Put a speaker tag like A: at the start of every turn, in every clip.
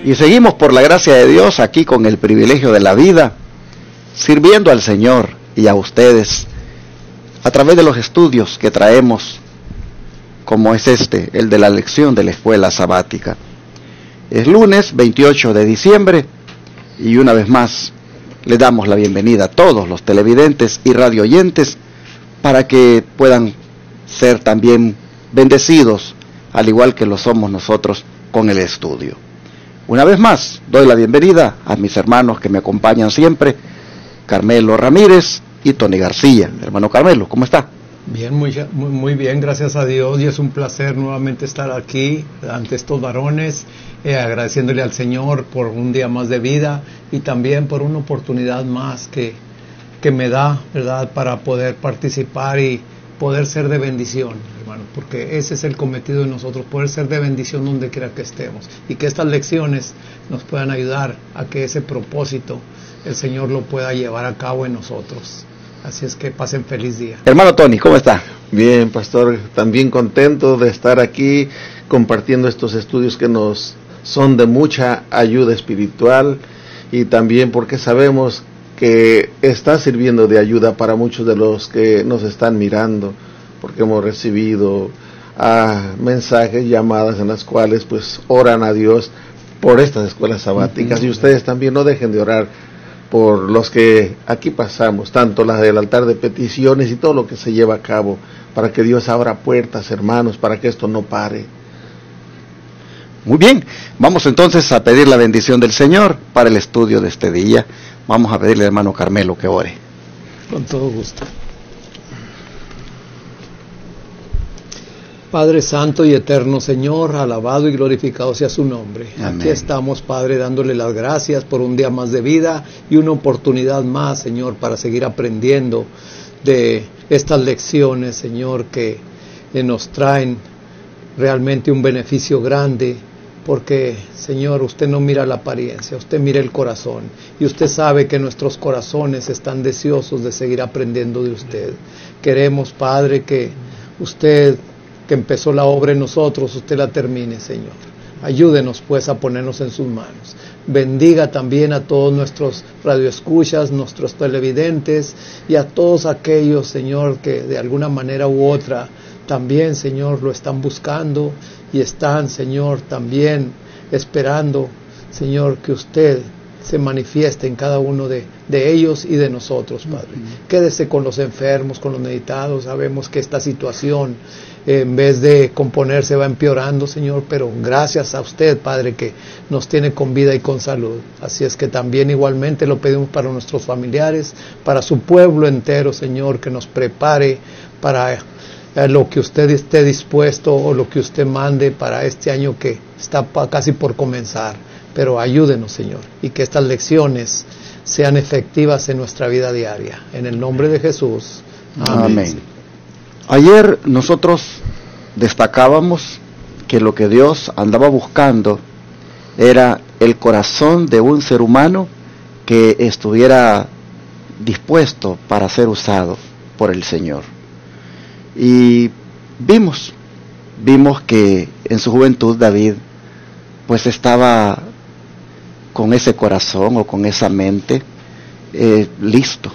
A: Y seguimos por la gracia de Dios aquí con el privilegio de la vida, sirviendo al Señor y a ustedes a través de los estudios que traemos, como es el de la lección de la escuela sabática. Es lunes 28 de diciembre y una vez más les damos la bienvenida a todos los televidentes y radioyentes para que puedan ser también bendecidos, al igual que lo somos nosotros con el estudio. Una vez más, doy la bienvenida a mis hermanos que me acompañan siempre, Carmelo Ramírez y Tony García. Hermano Carmelo, ¿cómo está?
B: Bien, muy bien, gracias a Dios, y es un placer nuevamente estar aquí ante estos varones, agradeciéndole al Señor por un día más de vida y también por una oportunidad más que me da, ¿verdad?, para poder participar y poder ser de bendición, hermano, porque ese es el cometido de nosotros, poder ser de bendición donde quiera que estemos, y que estas lecciones nos puedan ayudar a que ese propósito el Señor lo pueda llevar a cabo en nosotros. Así es que pasen feliz día.
A: Hermano Tony, ¿cómo está?
C: Bien, pastor, también contento de estar aquí compartiendo estos estudios que nos son de mucha ayuda espiritual, y también porque sabemos que está sirviendo de ayuda para muchos de los que nos están mirando, porque hemos recibido mensajes, llamadas en las cuales pues oran a Dios por estas escuelas sabáticas, y ustedes también no dejen de orar por los que aquí pasamos, tanto las del altar de peticiones y todo lo que se lleva a cabo, para que Dios abra puertas, hermanos, para que esto no pare.
A: Muy bien, vamos entonces a pedir la bendición del Señor para el estudio de este día. Vamos a pedirle al hermano Carmelo que ore.
B: Con todo gusto. Padre santo y eterno Señor, alabado y glorificado sea su nombre. Amén. Aquí estamos, Padre, dándole las gracias por un día más de vida y una oportunidad más, Señor, para seguir aprendiendo de estas lecciones, Señor, que nos traen realmente un beneficio grande, porque, Señor, usted no mira la apariencia, usted mira el corazón, y usted sabe que nuestros corazones están deseosos de seguir aprendiendo de usted. Queremos, Padre, que usted, que empezó la obra en nosotros, usted la termine, Señor. Ayúdenos, pues, a ponernos en sus manos. Bendiga también a todos nuestros radioescuchas, nuestros televidentes, y a todos aquellos, Señor, que de alguna manera u otra también, Señor, lo están buscando y están, Señor, también esperando, Señor, que usted se manifieste en cada uno de ellos y de nosotros, Padre. Quédese con los enfermos, con los meditados. Sabemos que esta situación, en vez de componerse, va empeorando, Señor, pero gracias a usted, Padre, que nos tiene con vida y con salud. Así es que también igualmente lo pedimos para nuestros familiares, para su pueblo entero, Señor, que nos prepare para lo que usted esté dispuesto o lo que usted mande para este año que está casi por comenzar. Pero ayúdenos, Señor, y que estas lecciones sean efectivas en nuestra vida diaria. En el nombre de Jesús. Amén.
A: Amén. Ayer nosotros destacábamos que lo que Dios andaba buscando era el corazón de un ser humano que estuviera dispuesto para ser usado por el Señor. Y vimos que en su juventud David pues estaba con ese corazón o con esa mente listo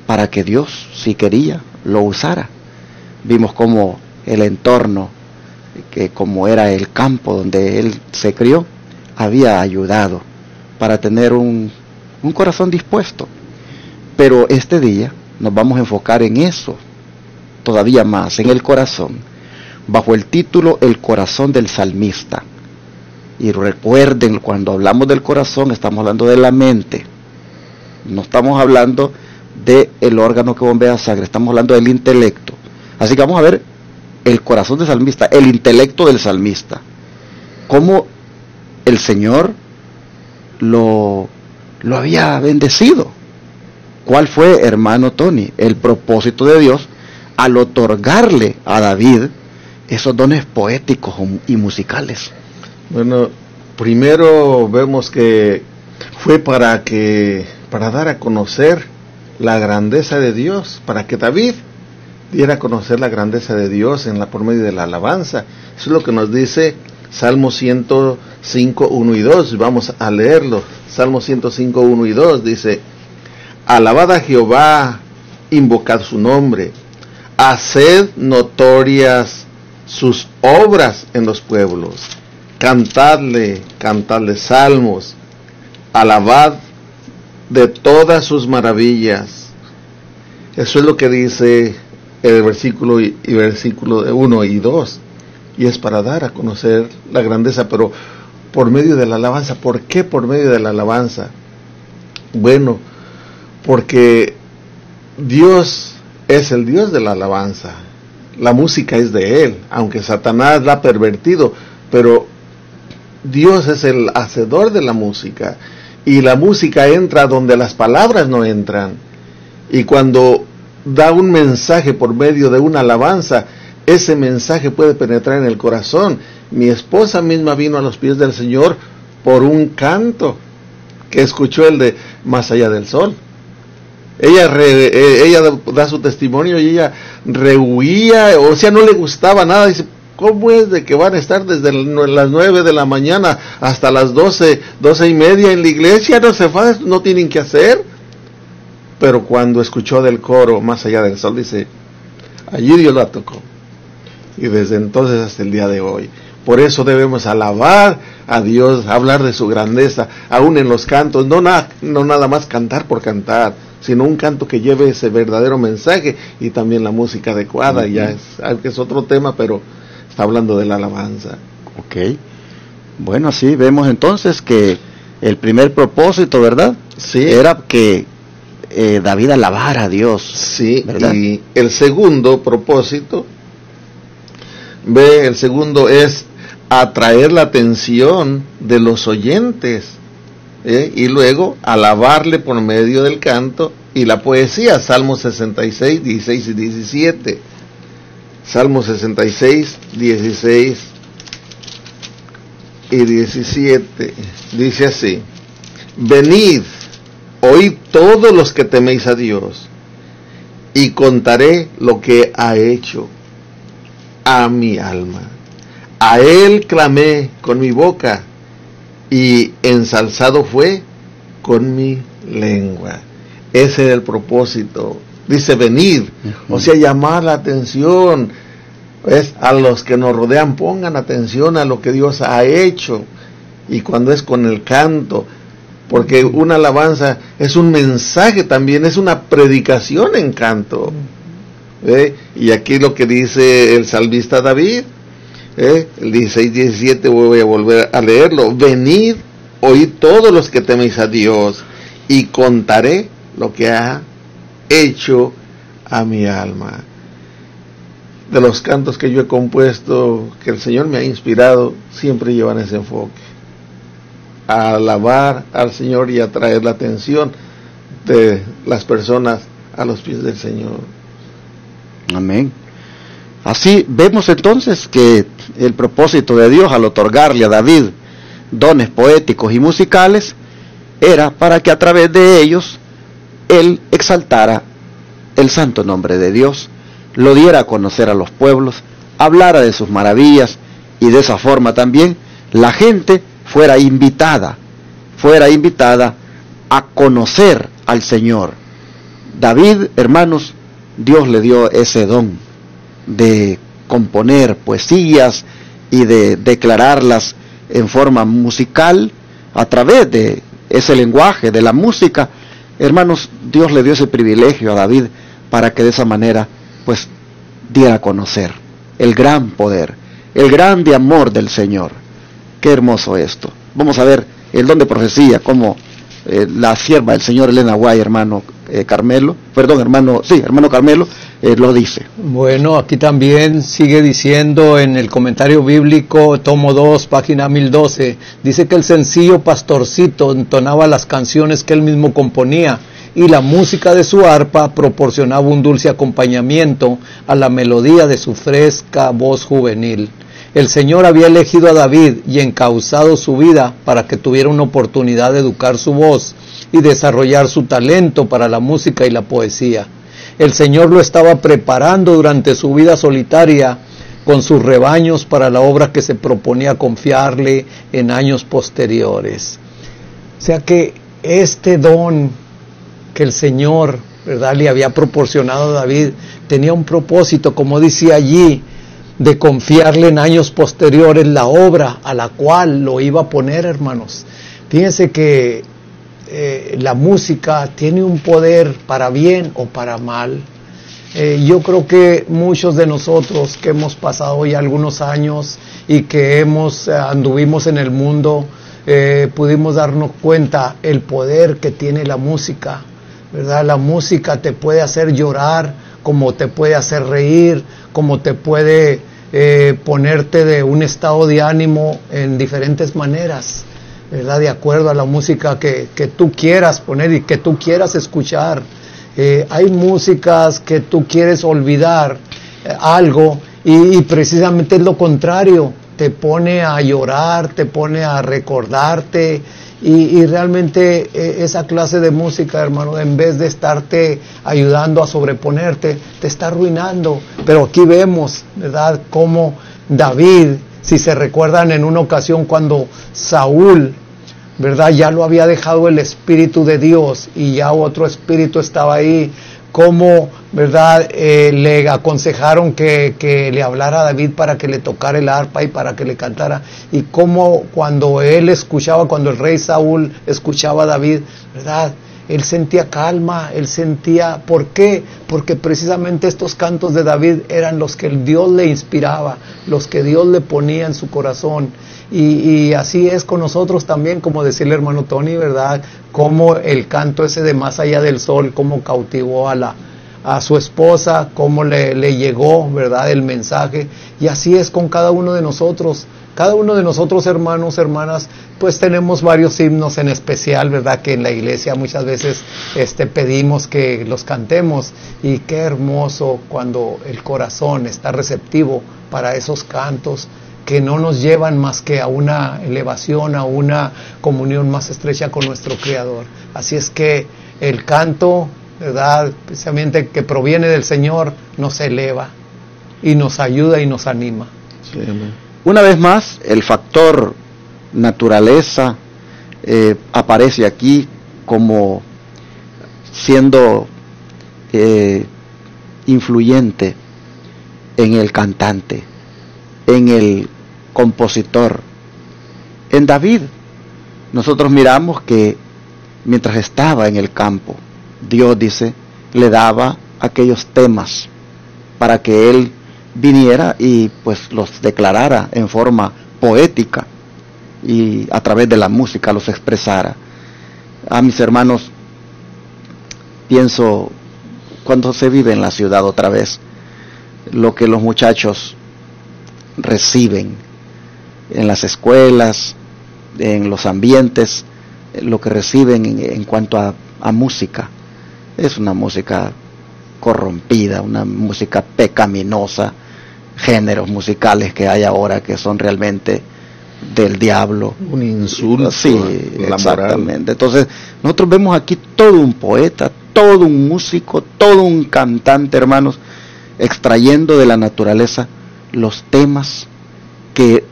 A: para que Dios, si quería, lo usara. Vimos cómo el entorno, que como era el campo donde él se crió, había ayudado para tener un corazón dispuesto. Pero este día nos vamos a enfocar en eso, todavía más, en el corazón, bajo el título El corazón del salmista. Y recuerden, cuando hablamos del corazón, estamos hablando de la mente. No estamos hablando del órgano que bombea sangre, estamos hablando del intelecto. Así que vamos a ver el corazón del salmista, el intelecto del salmista. Cómo el Señor lo había bendecido. ¿Cuál fue, hermano Tony, el propósito de Dios al otorgarle a David esos dones poéticos y musicales?
C: Bueno, primero vemos que fue para dar a conocer la grandeza de Dios, para que David diera a conocer la grandeza de Dios por medio de la alabanza. Eso es lo que nos dice Salmo 105, 1 y 2, vamos a leerlo. Salmo 105, 1 y 2 dice: alabad a Jehová, invocad su nombre, haced notorias sus obras en los pueblos, cantadle salmos, alabad de todas sus maravillas. Eso es lo que dice el versículo 1 y 2, y es para dar a conocer la grandeza, pero por medio de la alabanza. ¿Por qué por medio de la alabanza? Bueno, porque Dios es el Dios de la alabanza. La música es de Él, aunque Satanás la ha pervertido, pero Dios es el hacedor de la música, y la música entra donde las palabras no entran. Y cuando da un mensaje por medio de una alabanza, ese mensaje puede penetrar en el corazón. Mi esposa misma vino a los pies del Señor por un canto que escuchó, el de Más allá del sol. Ella da su testimonio y ella rehuía, o sea, no le gustaba nada. Dice: ¿cómo es de que van a estar desde las 9 de la mañana hasta las 12 y media en la iglesia? No se va, no tienen que hacer. Pero cuando escuchó del coro Más allá del sol, dice: allí Dios la tocó. Y desde entonces hasta el día de hoy. Por eso debemos alabar a Dios, hablar de su grandeza, aún en los cantos, no nada más cantar por cantar, sino un canto que lleve ese verdadero mensaje, y también la música adecuada. Ya es otro tema, pero está hablando de la alabanza.
A: Ok. Bueno, así vemos entonces que el primer propósito, ¿verdad?
C: Sí.
A: Era que David alabara a Dios.
C: Sí,
A: ¿verdad?
C: Y el segundo propósito, el segundo es atraer la atención de los oyentes, y luego alabarle por medio del canto y la poesía. Salmo 66, 16 y 17. Salmo 66, 16 y 17. Dice así: venid, oíd todos los que teméis a Dios, y contaré lo que ha hecho a mi alma. A Él clamé con mi boca, y ensalzado fue con mi lengua. Ese es el propósito. Dice venir, o sea, llamar la atención. A los que nos rodean, pongan atención a lo que Dios ha hecho. Y cuando es con el canto, porque una alabanza es un mensaje también, es una predicación en canto. Y aquí lo que dice el salmista David, el 16-17, voy a volver a leerlo: venid, oíd todos los que teméis a Dios, y contaré lo que ha hecho a mi alma. De los cantos que yo he compuesto, que el Señor me ha inspirado, siempre llevan ese enfoque: a alabar al Señor y a traer la atención de las personas a los pies del Señor.
A: Amén. Así vemos entonces que el propósito de Dios al otorgarle a David dones poéticos y musicales era para que a través de ellos él exaltara el santo nombre de Dios, lo diera a conocer a los pueblos, hablara de sus maravillas, y de esa forma también la gente fuera invitada a conocer al Señor. David, hermanos, Dios le dio ese don de componer poesías y de declararlas en forma musical a través de ese lenguaje de la música. Hermanos, Dios le dio ese privilegio a David para que de esa manera pues diera a conocer el gran poder, el grande amor del Señor. Qué hermoso esto. Vamos a ver el don de profecía, como la sierva del Señor Elena White, hermano Carmelo Carmelo, lo dice.
B: Bueno, aquí también sigue diciendo en el comentario bíblico, tomo 2, página 1012, dice que el sencillo pastorcito entonaba las canciones que él mismo componía, y la música de su arpa proporcionaba un dulce acompañamiento a la melodía de su fresca voz juvenil. El Señor había elegido a David y encauzado su vida para que tuviera una oportunidad de educar su voz y desarrollar su talento para la música y la poesía. El Señor lo estaba preparando durante su vida solitaria con sus rebaños para la obra que se proponía confiarle en años posteriores. O sea que este don que el Señor, ¿verdad?, le había proporcionado a David, tenía un propósito, como dice allí, de confiarle en años posteriores la obra a la cual lo iba a poner, hermanos. Fíjense que la música tiene un poder para bien o para mal. Yo creo que muchos de nosotros que hemos pasado ya algunos años y que anduvimos en el mundo, pudimos darnos cuenta el poder que tiene la música, ¿verdad? La música te puede hacer llorar, como te puede hacer reír, como te puede ponerte de un estado de ánimo en diferentes maneras, ¿verdad? De acuerdo a la música que tú quieras poner y que tú quieras escuchar. Hay músicas que tú quieres olvidar algo y precisamente es lo contrario, te pone a llorar, te pone a recordarte y realmente esa clase de música, hermano, en vez de estarte ayudando a sobreponerte, te está arruinando. Pero aquí vemos, ¿verdad?, cómo David, si se recuerdan en una ocasión cuando Saúl, ¿verdad?, ya lo había dejado el Espíritu de Dios y ya otro espíritu estaba ahí, cómo, ¿verdad?, le aconsejaron que le hablara a David para que le tocara el arpa y para que le cantara, y cómo cuando el rey Saúl escuchaba a David, ¿verdad?, él sentía calma, él sentía, ¿por qué? Porque precisamente estos cantos de David eran los que Dios le inspiraba, los que Dios le ponía en su corazón. Y así es con nosotros también, como decía el hermano Tony, ¿verdad?, cómo el canto ese de Más allá del sol, cómo cautivó a su esposa, cómo le llegó, ¿verdad?, el mensaje. Y así es con cada uno de nosotros. Cada uno de nosotros, hermanos, hermanas, pues tenemos varios himnos en especial, ¿verdad?, que en la iglesia muchas veces pedimos que los cantemos, y qué hermoso cuando el corazón está receptivo para esos cantos que no nos llevan más que a una elevación, a una comunión más estrecha con nuestro Creador. Así es que el canto, ¿verdad?, precisamente que proviene del Señor, nos eleva y nos ayuda y nos anima.
C: Sí, amén.
A: Una vez más, el factor naturaleza aparece aquí como siendo influyente en el cantante, en el compositor. En David, nosotros miramos que mientras estaba en el campo, Dios, dice, le daba aquellos temas para que él viniera y pues los declarara en forma poética y a través de la música los expresara. A mis hermanos, pienso cuando se vive en la ciudad otra vez, lo que los muchachos reciben en las escuelas, en los ambientes, lo que reciben en cuanto a música, es una música corrompida, una música pecaminosa, géneros musicales que hay ahora que son realmente del diablo.
C: Un insulto.
A: Sí, exactamente. Entonces, nosotros vemos aquí todo un poeta, todo un músico, todo un cantante, hermanos, extrayendo de la naturaleza los temas que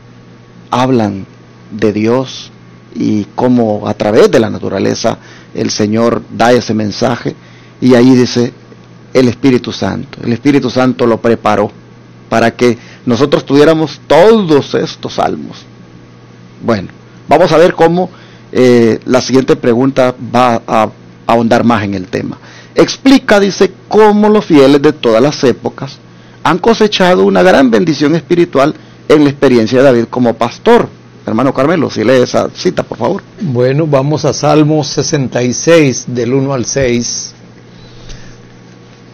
A: hablan de Dios y cómo a través de la naturaleza el Señor da ese mensaje. Y ahí dice el Espíritu Santo lo preparó para que nosotros tuviéramos todos estos salmos. Bueno, vamos a ver cómo la siguiente pregunta va a ahondar más en el tema. Explica, dice, cómo los fieles de todas las épocas han cosechado una gran bendición espiritual en la experiencia de David como pastor. Hermano Carmelo, si lee esa cita, por favor.
B: Bueno, vamos a Salmos 66, del 1 al 6.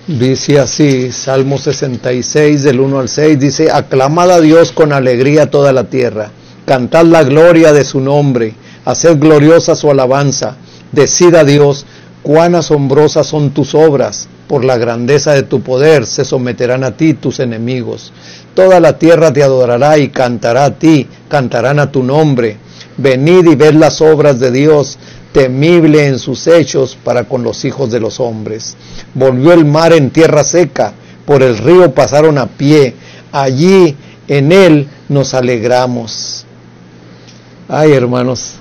B: Dice así, Salmo 66, del 1 al 6, dice: aclamad a Dios con alegría toda la tierra, cantad la gloria de su nombre, haced gloriosa su alabanza, decid a Dios, cuán asombrosas son tus obras, por la grandeza de tu poder se someterán a ti tus enemigos. Toda la tierra te adorará y cantará a ti, cantarán a tu nombre. Venid y ved las obras de Dios, temible en sus hechos para con los hijos de los hombres. Volvió el mar en tierra seca, por el río pasaron a pie. Allí en Él nos alegramos. Ay, hermanos,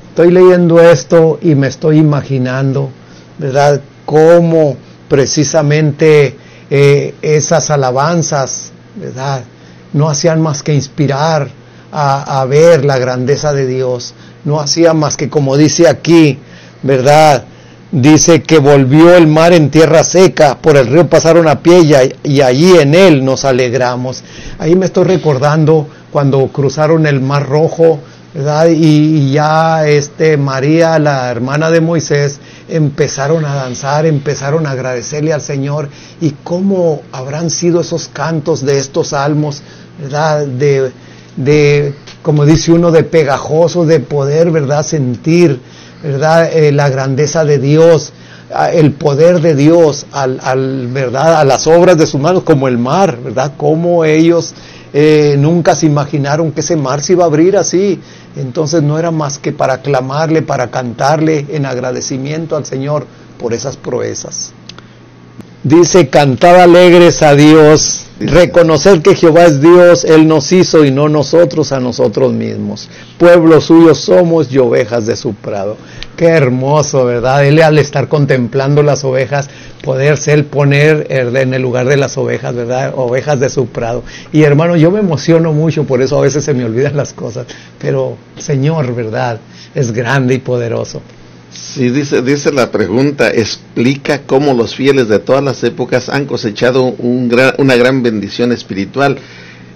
B: estoy leyendo esto y me estoy imaginando, ¿verdad?, cómo precisamente esas alabanzas, ¿verdad?, no hacían más que inspirar a ver la grandeza de Dios. No hacían más que, como dice aquí, ¿verdad?, dice que volvió el mar en tierra seca, por el río pasaron a pie y allí en Él nos alegramos. Ahí me estoy recordando cuando cruzaron el Mar Rojo, ¿verdad?, y ya María, la hermana de Moisés, empezaron a danzar, empezaron a agradecerle al Señor. Y cómo habrán sido esos cantos de estos salmos, ¿verdad?, de como dice uno, de pegajoso, de poder, ¿verdad?, sentir, ¿verdad?, la grandeza de Dios, el poder de Dios, ¿verdad?, a las obras de sus manos, como el mar, ¿verdad?, como ellos nunca se imaginaron que ese mar se iba a abrir así. Entonces no era más que para clamarle, para cantarle en agradecimiento al Señor por esas proezas. Dice, cantad alegres a Dios, reconocer que Jehová es Dios, Él nos hizo y no nosotros a nosotros mismos. Pueblo suyo somos y ovejas de su prado. Qué hermoso, ¿verdad? Él, al estar contemplando las ovejas, poderse Él poner en el lugar de las ovejas, ¿verdad? Ovejas de su prado. Y hermano, yo me emociono mucho, por eso a veces se me olvidan las cosas. Pero Señor, ¿verdad?, es grande y poderoso.
C: Sí, dice la pregunta, explica cómo los fieles de todas las épocas han cosechado una gran bendición espiritual.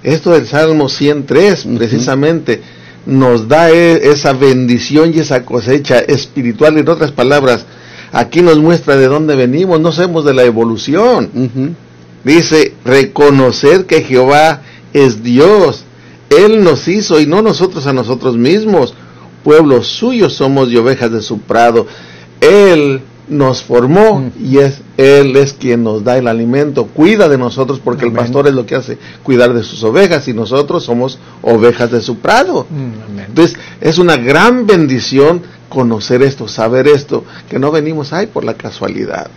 C: Esto del Salmo 103, precisamente, nos da esa bendición y esa cosecha espiritual. En otras palabras, aquí nos muestra de dónde venimos, no somos de la evolución. Dice, reconocer que Jehová es Dios, Él nos hizo y no nosotros a nosotros mismos. Pueblo suyo somos y ovejas de su prado. Él nos formó y Él es quien nos da el alimento, cuida de nosotros, porque Amén. El pastor es lo que hace, cuidar de sus ovejas, y nosotros somos ovejas de su prado. Amén. Entonces es una gran bendición conocer esto, saber esto, que no venimos ahí por la casualidad,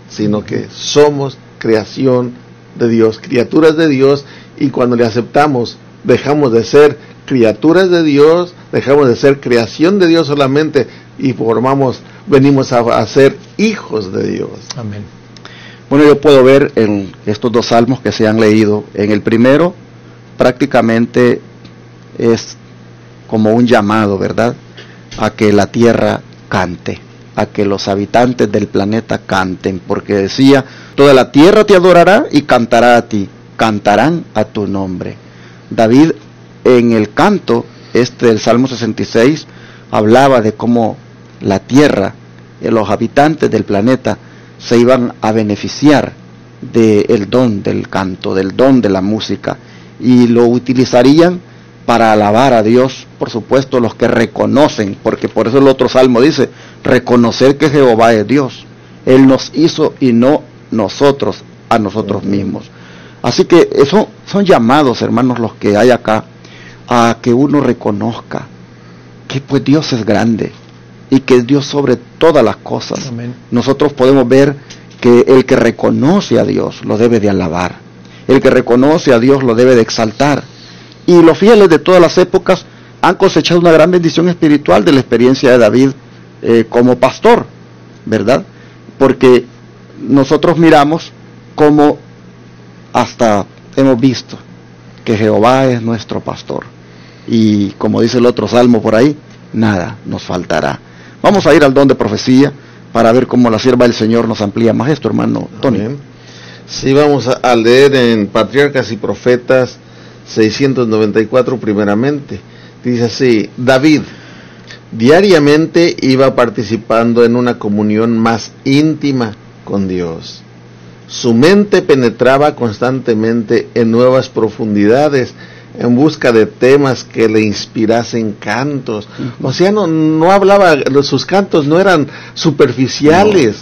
C: sino que somos creación de Dios, criaturas de Dios, y cuando le aceptamos dejamos de ser criaturas de Dios, dejamos de ser creación de Dios solamente y venimos a ser hijos de Dios.
B: Amén.
A: Bueno, yo puedo ver en estos dos salmos que se han leído, en el primero prácticamente es como un llamado, ¿verdad?, a que la tierra cante, a que los habitantes del planeta canten, porque decía, toda la tierra te adorará y cantará a ti, cantarán a tu nombre. David, en el canto del Salmo 66, hablaba de cómo la tierra, los habitantes del planeta, se iban a beneficiar del don del canto, del don de la música, y lo utilizarían para alabar a Dios, por supuesto, los que reconocen, porque por eso el otro salmo dice, reconocer que Jehová es Dios, Él nos hizo y no nosotros a nosotros mismos. Así que eso son llamados, hermanos, los que hay acá, a que uno reconozca que pues Dios es grande y que es Dios sobre todas las cosas.
B: Amén.
A: Nosotros podemos ver que el que reconoce a Dios lo debe de alabar, el que reconoce a Dios lo debe de exaltar, y los fieles de todas las épocas han cosechado una gran bendición espiritual de la experiencia de David como pastor, ¿verdad? Porque nosotros miramos como hasta hemos visto que Jehová es nuestro pastor, y como dice el otro salmo por ahí, nada nos faltará. Vamos a ir al don de profecía para ver cómo la sierva del Señor nos amplía más esto, hermano Tony.
C: Amén. Sí, vamos a leer en Patriarcas y Profetas 694 primeramente. Dice así, David diariamente iba participando en una comunión más íntima con Dios. Su mente penetraba constantemente en nuevas profundidades, en busca de temas que le inspirasen cantos. O sea, no hablaba, sus cantos no eran superficiales,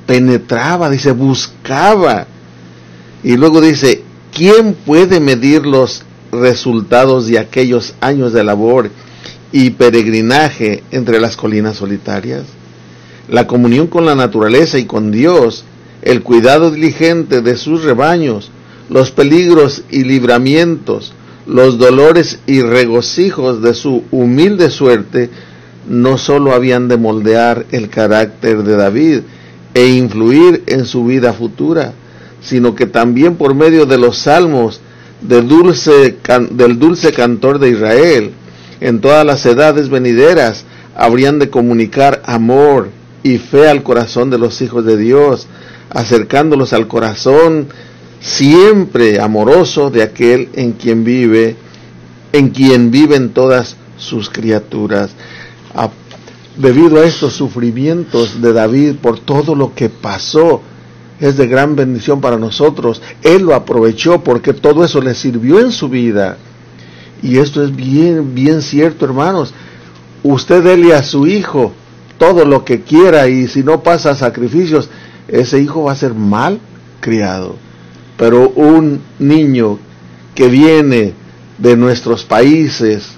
C: penetraba, dice, buscaba. Y luego dice, ¿quién puede medir los resultados de aquellos años de labor y peregrinaje entre las colinas solitarias? La comunión con la naturaleza y con Dios, el cuidado diligente de sus rebaños, los peligros y libramientos, los dolores y regocijos de su humilde suerte, no sólo habían de moldear el carácter de David e influir en su vida futura, sino que también por medio de los salmos del dulce cantor de Israel, en todas las edades venideras, habrían de comunicar amor y fe al corazón de los hijos de Dios, acercándolos al corazón siempre amoroso de aquel en quien viven todas sus criaturas. Debido a estos sufrimientos de David por todo lo que pasó, es de gran bendición para nosotros. Él lo aprovechó porque todo eso le sirvió en su vida. Y esto es bien cierto, hermanos. Usted dele a su hijo todo lo que quiera, y si no pasa sacrificios, ese hijo va a ser mal criado. Pero un niño que viene de nuestros países,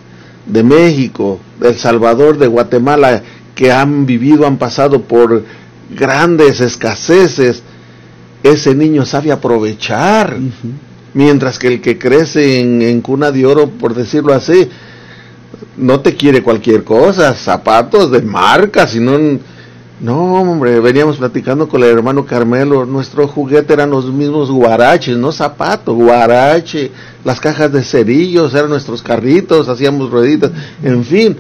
C: de México, de El Salvador, de Guatemala, que han pasado por grandes escaseces, ese niño sabe aprovechar, mientras que el que crece en cuna de oro, por decirlo así, no te quiere cualquier cosa, zapatos de marca, sino... No, hombre, veníamos platicando con el hermano Carmelo, nuestro juguete eran los mismos guaraches, no zapatos, guarache, las cajas de cerillos eran nuestros carritos, hacíamos rueditas, en fin,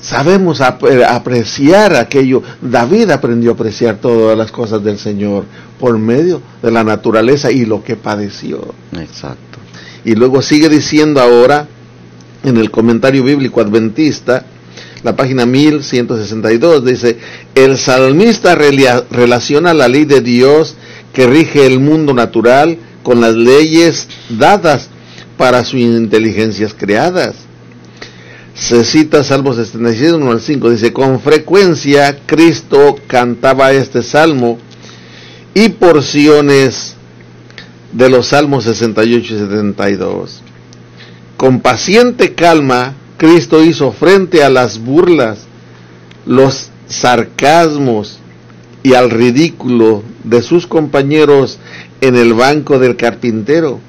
C: sabemos apreciar aquello. David aprendió a apreciar todas las cosas del Señor por medio de la naturaleza y lo que padeció.
A: Exacto.
C: Y luego sigue diciendo ahora, en el comentario bíblico adventista, la página 1162, dice: el salmista relaciona la ley de Dios que rige el mundo natural con las leyes dadas para sus inteligencias creadas. Se cita Salmos 66, 1 al 5, dice: con frecuencia Cristo cantaba este salmo y porciones de los Salmos 68 y 72. Con paciente calma, Cristo hizo frente a las burlas, los sarcasmos y al ridículo de sus compañeros en el banco del carpintero.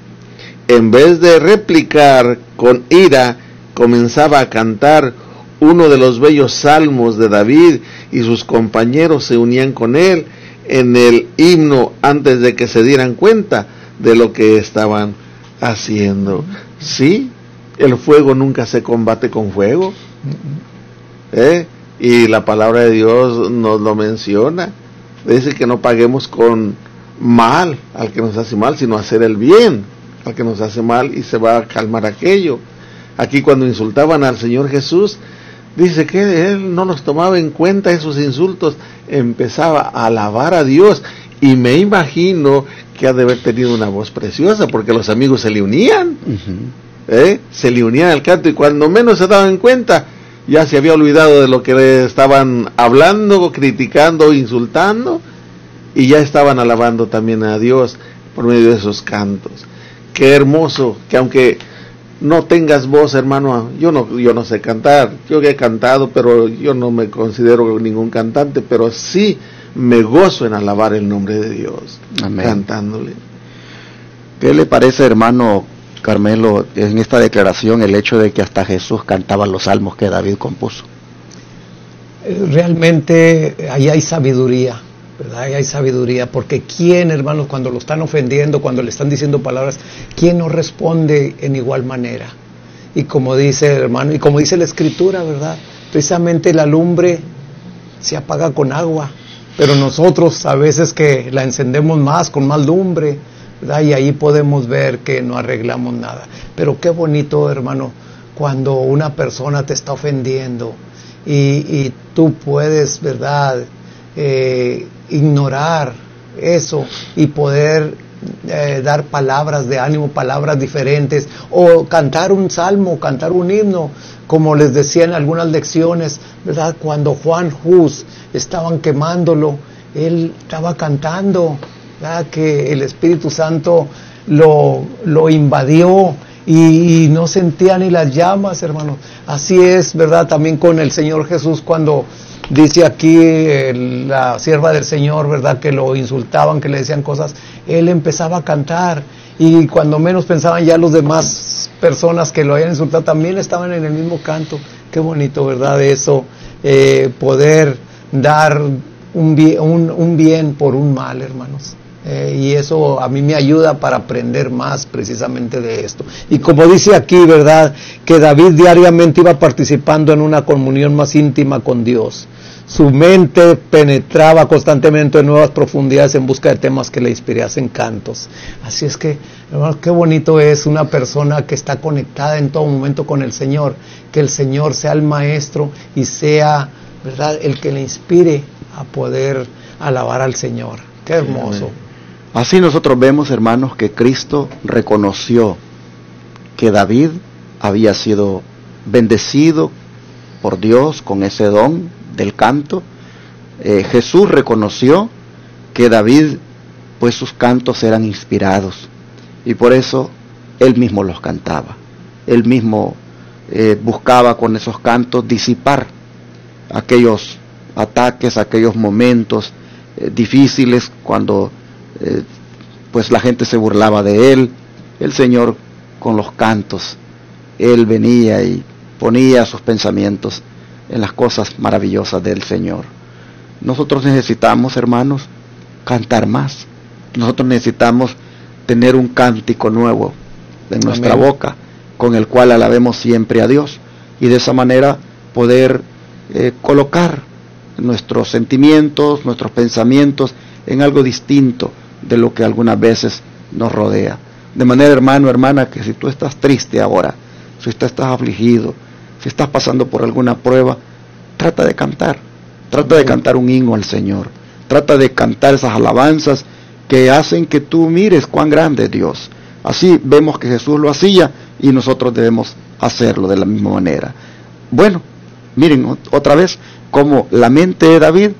C: En vez de replicar con ira, comenzaba a cantar uno de los bellos salmos de David, y sus compañeros se unían con él en el himno antes de que se dieran cuenta de lo que estaban haciendo. Sí, el fuego nunca se combate con fuego, y la palabra de Dios nos lo menciona. Dice que no paguemos con mal al que nos hace mal, sino hacer el bien al que nos hace mal, y se va a calmar aquello. Aquí, cuando insultaban al Señor Jesús, dice que Él no los tomaba en cuenta esos insultos, empezaba a alabar a Dios, y me imagino que ha de haber tenido una voz preciosa, porque los amigos se le unían. Se le unían al canto, y cuando menos se daban cuenta, ya se había olvidado de lo que le estaban hablando, criticando, insultando, y ya estaban alabando también a Dios por medio de esos cantos. Qué hermoso, que aunque no tengas voz, hermano, yo no sé cantar, yo he cantado, pero yo no me considero ningún cantante, pero sí me gozo en alabar el nombre de Dios. Amén. Cantándole.
A: ¿Qué le parece, hermano Carmelo, en esta declaración, el hecho de que hasta Jesús cantaba los salmos que David compuso?
B: Realmente ahí hay sabiduría, ¿verdad? Ahí hay sabiduría, porque ¿quién, hermanos, cuando lo están ofendiendo, cuando le están diciendo palabras, quién no responde en igual manera? Y como dice, hermano, y como dice la Escritura, ¿verdad? Precisamente la lumbre se apaga con agua, pero nosotros a veces que la encendemos más, con más lumbre, ¿verdad? Y ahí podemos ver que no arreglamos nada. Pero qué bonito, hermano, cuando una persona te está ofendiendo y tú puedes, ¿verdad?, ignorar eso y poder dar palabras de ánimo, palabras diferentes, o cantar un salmo, cantar un himno, como les decía en algunas lecciones, ¿verdad? Cuando Juan Hus estaban quemándolo, él estaba cantando, ¿verdad?, que el Espíritu Santo lo invadió y no sentía ni las llamas, hermanos. Así es, ¿verdad?, también con el Señor Jesús, cuando dice aquí la sierva del Señor, ¿verdad?, que lo insultaban, que le decían cosas, él empezaba a cantar y cuando menos pensaban ya los demás personas que lo habían insultado también estaban en el mismo canto. Qué bonito, ¿verdad? Eso, poder dar un bien por un mal, hermanos. Y eso a mí me ayuda para aprender más precisamente de esto. Y como dice aquí, ¿verdad?, que David diariamente iba participando en una comunión más íntima con Dios. Su mente penetraba constantemente en nuevas profundidades en busca de temas que le inspirasen cantos. Así es que, hermano, qué bonito es una persona que está conectada en todo momento con el Señor, que el Señor sea el maestro y sea, ¿verdad?, el que le inspire a poder alabar al Señor. Qué hermoso.
A: Así nosotros vemos, hermanos, que Cristo reconoció que David había sido bendecido por Dios con ese don del canto. Jesús reconoció que David, pues sus cantos eran inspirados, y por eso él mismo los cantaba. Él mismo buscaba con esos cantos disipar aquellos ataques, aquellos momentos difíciles cuando pues la gente se burlaba de él. El Señor, con los cantos, él venía y ponía sus pensamientos en las cosas maravillosas del Señor. Nosotros necesitamos, hermanos, cantar más. Nosotros necesitamos tener un cántico nuevo en nuestra boca, con el cual alabemos siempre a Dios, y de esa manera poder colocar nuestros sentimientos, nuestros pensamientos en algo distinto de lo que algunas veces nos rodea. De manera, hermano, hermana, que si tú estás triste ahora, si tú estás afligido, si estás pasando por alguna prueba, trata de cantar un himno al Señor, trata de cantar esas alabanzas que hacen que tú mires cuán grande es Dios. Así vemos que Jesús lo hacía y nosotros debemos hacerlo de la misma manera. Bueno, miren otra vez cómo la mente de David,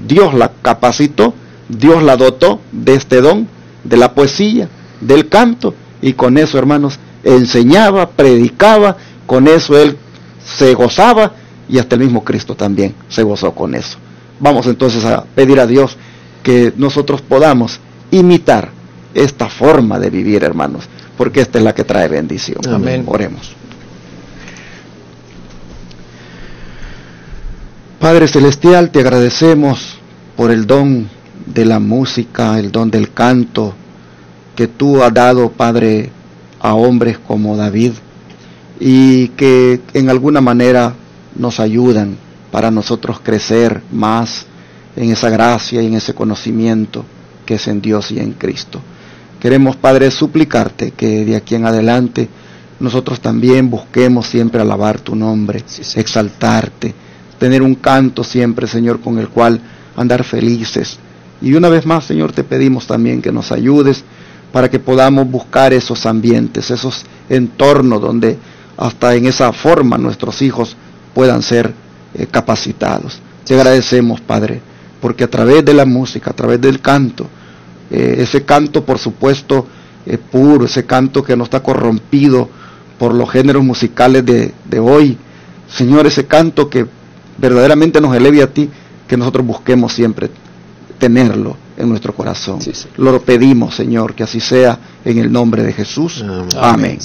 A: Dios la capacitó, Dios la dotó de este don, de la poesía, del canto, y con eso, hermanos, enseñaba, predicaba, con eso él se gozaba, y hasta el mismo Cristo también se gozó con eso. Vamos entonces a pedir a Dios que nosotros podamos imitar esta forma de vivir, hermanos, porque esta es la que trae bendición.
B: Amén.
A: Oremos. Padre Celestial, te agradecemos por el don de la música, el don del canto que tú has dado, Padre, a hombres como David, y que en alguna manera nos ayudan para nosotros crecer más en esa gracia y en ese conocimiento que es en Dios y en Cristo. Queremos, Padre, suplicarte que de aquí en adelante nosotros también busquemos siempre alabar tu nombre, exaltarte, tener un canto siempre, Señor, con el cual andar felices. Y una vez más, Señor, te pedimos también que nos ayudes para que podamos buscar esos ambientes, esos entornos donde hasta en esa forma nuestros hijos puedan ser capacitados. Te agradecemos, Padre, porque a través de la música, a través del canto, ese canto, por supuesto, puro, ese canto que no está corrompido por los géneros musicales de hoy, Señor, ese canto que verdaderamente nos eleve a ti, que nosotros busquemos siempre tenerlo en nuestro corazón. Lo pedimos, Señor, que así sea, en el nombre de Jesús. Amén.